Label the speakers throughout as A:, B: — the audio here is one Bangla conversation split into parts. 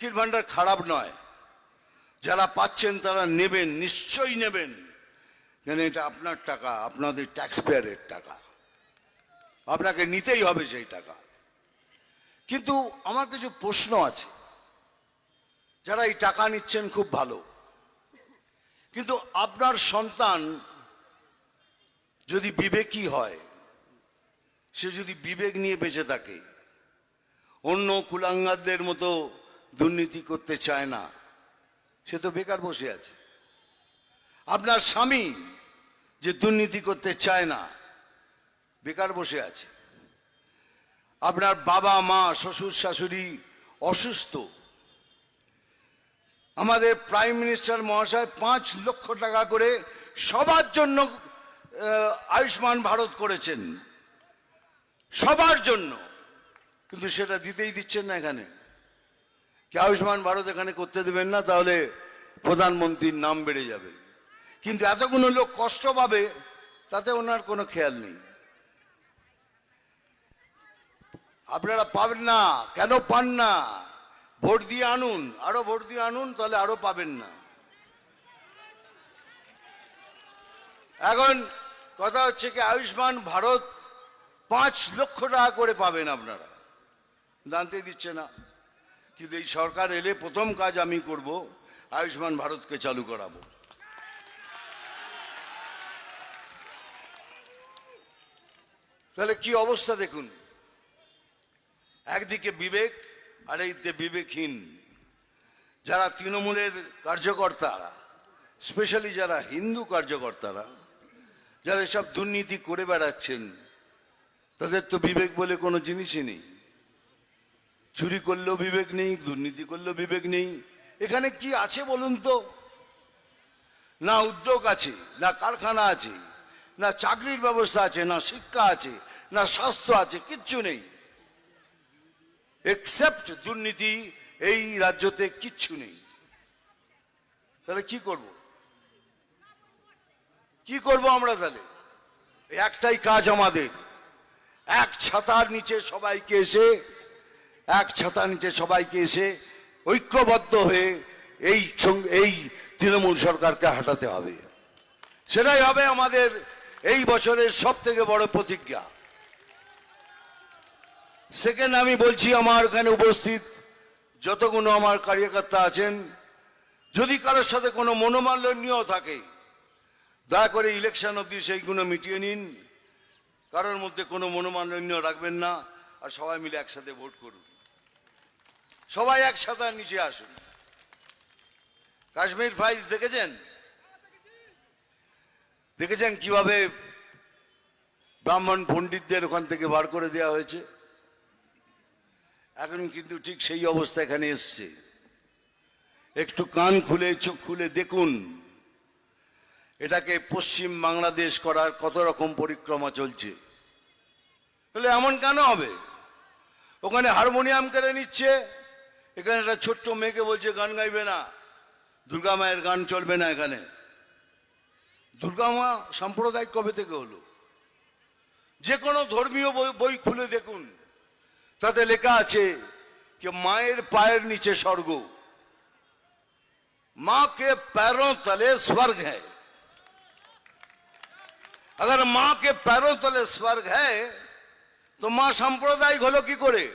A: লক্ষ্মীর ভাণ্ডার খারাপ নয়, যারা পাচ্ছেন তারা নেবেন, নিশ্চয়ই নেবেন, কেন এটা আপনার টাকা, আপনাদের ট্যাক্স পেয়ারের টাকা, আপনাকে নিতেই হবে সেই টাকা। কিন্তু আমার কিছু প্রশ্ন আছে। যারা এই টাকা নিচ্ছেন খুব ভালো, কিন্তু আপনার সন্তান যদি বিবেকী হয়, সে যদি বিবেক নিয়ে বেঁচে থাকে, অন্য কুলাঙ্গারদের মতো দুর্নীতি করতে চায় না, সে তো বেকার বসে আছে। আপনার স্বামী যে দুর্নীতি করতে চায় না, বেকার বসে আছে। আপনার বাবা মা শ্বশুর শাশুড়ি অসুস্থ, আমাদের প্রাইম মিনিস্টার মহাশয় 5 লক্ষ টাকা করে সবার জন্য আয়ুষ্মান ভারত করেছেন, সবার জন্য, কিন্তু সেটা দিতেই দিচ্ছেন না। এখানে কি আয়ুষ্মান ভারত এখানে করতে দেবেন না? তাহলে প্রধানমন্ত্রীর নাম বেড়ে যাবে, কিন্তু এতগুলো লোক কষ্ট পাবে তাতে ওনার কোনো খেয়াল নেই। আপনারা পাবেন না, কেন পান না? ভোট দিয়ে আনুন, আরো ভোট দিয়ে আনুন, তাহলে আরো পাবেন না। এখন কথা হচ্ছে কি, আয়ুষ্মান ভারত 5 লক্ষ টাকা করে পাবেন আপনারা, জানতে দিচ্ছে না। কিন্তু এই সরকার এলে প্রথম কাজ আমি করব, আয়ুষ্মান ভারতকে চালু করাবো। তাহলে কি অবস্থা দেখুন, একদিকে বিবেক আর এইদিকে বিবেকহীন। যারা তৃণমূলের কার্যকর্তারা, স্পেশালি যারা হিন্দু কার্যকর্তারা, যারা এসব দুর্নীতি করে বেড়াচ্ছেন, তাদের তো বিবেক বলে কোনো জিনিসই নেই। চুরি করলেও বিবেক নেই, দুর্নীতি করলেও বিবেক নেই। এখানে কি আছে বলুন তো? না উদ্যোগ আছে, না কারখানা আছে, না চাকরির ব্যবস্থা আছে, না শিক্ষা আছে, না স্বাস্থ্য আছে, কিচ্ছু নেই। এক্সেপ্ট দুর্নীতি এই রাজ্যতে কিচ্ছু নেই। তাহলে কি করব? কি করব আমরা? তাহলে একটাই কাজ আমাদের, এক ছাতার নিচে সবাইকে এসে ঐক্যবদ্ধ হয়ে এই তৃণমূল সরকারকে হাঁটাতে হবে। সেটাই হবে আমাদের এই বছরের সব থেকে বড় প্রতিজ্ঞা। সেকেন্ড, আমি বলছি আমার এখানে উপস্থিত যতগুলো আমার কার্যকর্তা আছেন, যদি কারোর সাথে কোনো মনোমালিন্য থাকে, দয়া করে ইলেকশন অবধি সেইগুলো মিটিয়ে নিন। কারোর মধ্যে কোনো মনোমালিন্য রাখবেন না, আর সবাই মিলে একসাথে ভোট করুন। সবাই একসাথে নিচে আসুন। কাশ্মীর ফাইলস দেখেছেন কিভাবে ব্রাহ্মণ পণ্ডিতদের ওখান থেকে বার করে দেওয়া হয়েছে? এখন কিন্তু ঠিক সেই অবস্থা এখানে এসছে। একটু কান খুলে চোখ খুলে দেখুন, এটাকে পশ্চিম বাংলাদেশ করার কত রকম পরিক্রমা চলছে। তাহলে এমন কেন হবে? ওখানে হারমোনিয়াম কেড়ে নিচ্ছে, এখানে একটা ছোট্ট মেয়েকে বলছে গান গাইবে না, দুর্গা মায়ের গান চলবে না এখানে। দুর্গা মা সাম্প্রদায়িক কবে থেকে হলো? যে কোনো ধর্মীয় বই খুলে দেখুন, তাতে লেখা আছে कि मायर पायर नीचे स्वर्ग, मां के पैरों तले स्वर्ग है। अगर मां के पैरों तले स्वर्ग है तो मां सांप्रदायिक हलो की करे?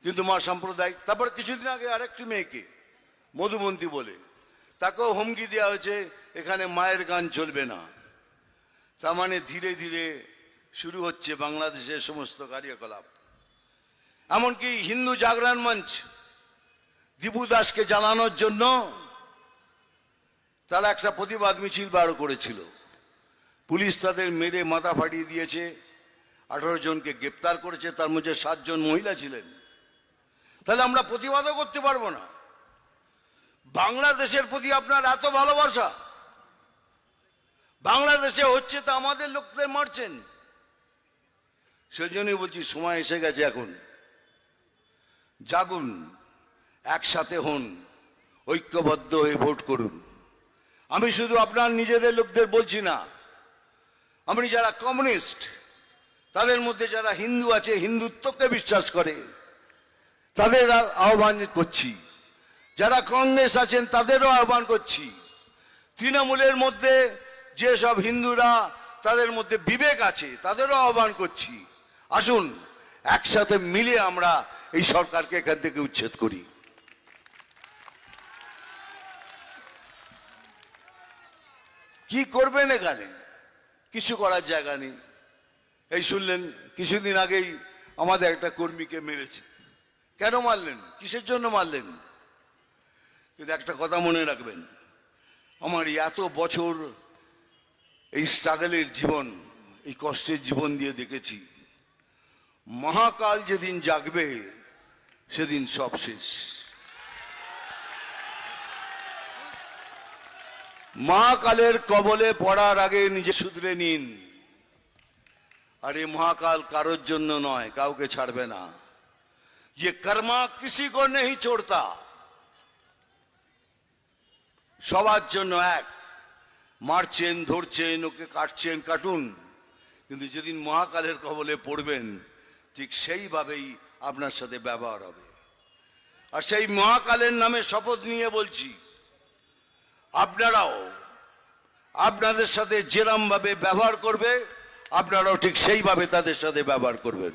A: किंतु मां सांप्रदायिक। तारपर किछुदिन आगे आरेकटी मेयेके मधुमंती बोले ताकेও হুমকি দেওয়া হয়েছে এখানে মায়ের গান চলবে না। তার মানে ধীরে ধীরে শুরু হচ্ছে বাংলাদেশের সমস্ত কার্যকলাপ। এমনকি হিন্দু জাগরণ মঞ্চ দীপু দাসকে জানানোর জন্য তারা একটা প্রতিবাদ মিছিল বার করেছিল। পুলিশ তাদের মেরে মাথা ফাটিয়ে দিয়েছে, 18 জনকে গ্রেপ্তার করেছে, তার মধ্যে 7 জন মহিলা ছিলেন। তাহলে আমরা প্রতিবাদও করতে পারবো না? বাংলাদেশের প্রতি আপনার এত ভালোবাসা, বাংলাদেশে হচ্ছে তা আমাদের লোকদের মারছেন। সেজন্যই বলছি সময় এসে গেছে, এখন জাগুন, একসাথে হন, ঐক্যবদ্ধ হয়ে ভোট করুন। আমি শুধু আপনার নিজেদের লোকদের বলছি না, আমি যারা কমিউনিস্ট, তাদের মধ্যে যারা হিন্দু আছে, হিন্দুত্বকে বিশ্বাস করে, তাদের আহ্বান করছি, যারা কংগ্রেস আছেন তাদেরও আহ্বান করছি, তৃণমূলের মধ্যে যেসব হিন্দুরা তাদের মধ্যে বিবেক আছে তাদেরও আহ্বান করছি, আসুন একসাথে মিলে আমরা এই সরকারকে এখান থেকে উচ্ছেদ করি। কি করবেন এখানে? কিছু করার জায়গা নেই। এই শুনলেন কিছুদিন আগেই আমাদের একটা কর্মীকে মেরেছে। কেন মারলেন? কিসের জন্য মারলেন? কিন্তু একটা কথা মনে রাখবেন, আমার এত বছর এই স্ট্রাগলের জীবন, এই কষ্টের জীবন দিয়ে দেখেছি, মহাকাল যেদিন জাগবে সেদিন সব শেষ। মহাকালের কবলে পড়ার আগে নিজে শুধরে নিন। আর এই মহাকাল কারোর জন্য নয়, কাউকে ছাড়বে না। ये कर्मा किसी को नहीं छोड़ता। সবার জন্য এক। মারছেন, ধরছেন, ওকে কাটছেন, কাটুন, কিন্তু যেদিন মহাকালের কবলে পড়বেন ঠিক সেইভাবেই আপনার সাথে ব্যবহার হবে। আর সেই মহাকালের নামে শপথ নিয়ে বলছি, আপনারাও আপনাদের সাথে যেরম ভাবে ব্যবহার করবে আপনারাও ঠিক সেইভাবে তাদের সাথে ব্যবহার করবেন।